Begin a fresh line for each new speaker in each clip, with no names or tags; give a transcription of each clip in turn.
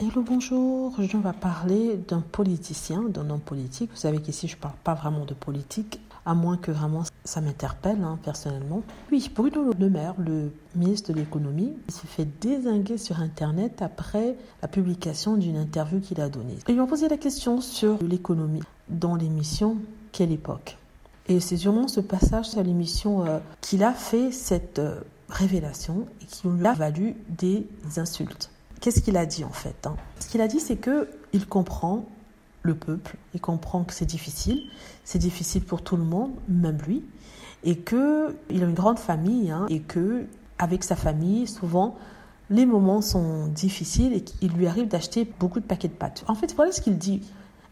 Hello, bonjour. Je vais parler d'un politicien, d'un homme politique. Vous savez qu'ici, je ne parle pas vraiment de politique, à moins que vraiment ça m'interpelle personnellement. Oui, Bruno Le Maire, le ministre de l'économie, il s'est fait dézinguer sur Internet après la publication d'une interview qu'il a donnée. Ils lui ont posé la question sur l'économie dans l'émission Quelle époque ? Et c'est sûrement ce passage sur l'émission qu'il a fait cette révélation et qui lui a valu des insultes. Qu'est-ce qu'il a dit en fait ? Ce qu'il a dit, c'est qu'il comprend le peuple, il comprend que c'est difficile pour tout le monde, même lui, et qu'il a une grande famille, et qu'avec sa famille, souvent, les moments sont difficiles et qu'il lui arrive d'acheter beaucoup de paquets de pâtes. En fait, voilà ce qu'il dit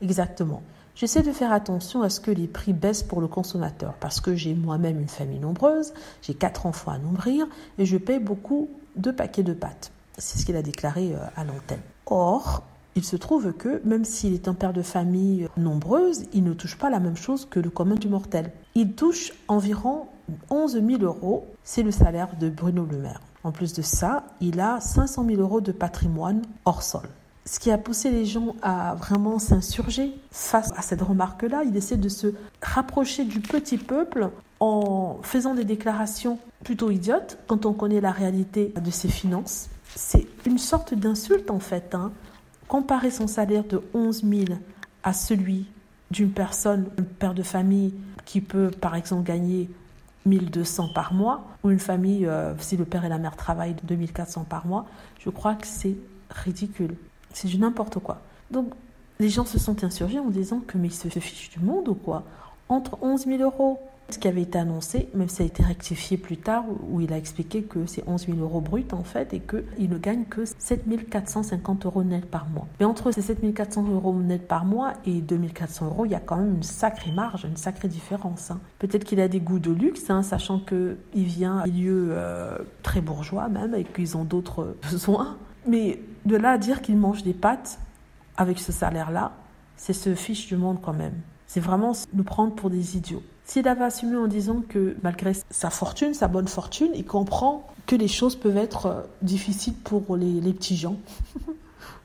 exactement. J'essaie de faire attention à ce que les prix baissent pour le consommateur parce que j'ai moi-même une famille nombreuse, j'ai 4 enfants à nourrir et je paye beaucoup de paquets de pâtes. C'est ce qu'il a déclaré à l'antenne. Or, il se trouve que même s'il est un père de famille nombreuse, il ne touche pas la même chose que le commun du mortel. Il touche environ 11 000 €, c'est le salaire de Bruno Le Maire. En plus de ça, il a 500 000 € de patrimoine hors sol. Ce qui a poussé les gens à vraiment s'insurger face à cette remarque-là, il essaie de se rapprocher du petit peuple en faisant des déclarations plutôt idiotes quand on connaît la réalité de ses finances. C'est une sorte d'insulte en fait. Comparer son salaire de 11 000 à celui d'une personne, un père de famille qui peut par exemple gagner 1 200 par mois, ou une famille, si le père et la mère travaillent, 2 400 par mois, je crois que c'est ridicule. C'est du n'importe quoi. Donc les gens se sont insurgés en disant que mais il se fiche du monde ou quoi ? Entre 11 000 €, ce qui avait été annoncé, même ça a été rectifié plus tard, où il a expliqué que c'est 11 000 € bruts en fait, et qu'il ne gagne que 7 450 € net par mois. Mais entre ces 7 400 € net par mois et 2 400 €, il y a quand même une sacrée marge, une sacrée différence. Peut-être qu'il a des goûts de luxe, sachant qu'il vient d'un milieu très bourgeois même, et qu'ils ont d'autres besoins. Mais de là à dire qu'il mange des pâtes avec ce salaire-là, c'est se fiche du monde quand même. C'est vraiment le prendre pour des idiots. S'il avait assumé en disant que malgré sa fortune, sa bonne fortune, il comprend que les choses peuvent être difficiles pour les petits gens,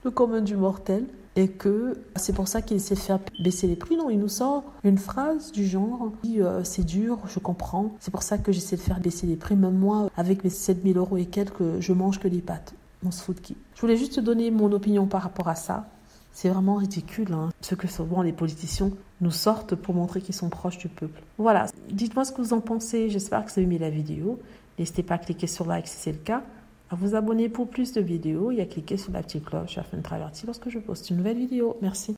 le commun du mortel, et que c'est pour ça qu'il essaie de faire baisser les prix. Non, il nous sort une phrase du genre « c'est dur, je comprends, c'est pour ça que j'essaie de faire baisser les prix. Même moi, avec mes 7 000 € et quelques, je mange que les pâtes. » On se fout de qui ? Je voulais juste te donner mon opinion par rapport à ça. C'est vraiment ridicule, ce que souvent les politiciens nous sortent pour montrer qu'ils sont proches du peuple. Voilà, dites-moi ce que vous en pensez. J'espère que vous avez aimé la vidéo. N'hésitez pas à cliquer sur like si c'est le cas, à vous abonner pour plus de vidéos et à cliquer sur la petite cloche afin d'être averti lorsque je poste une nouvelle vidéo. Merci.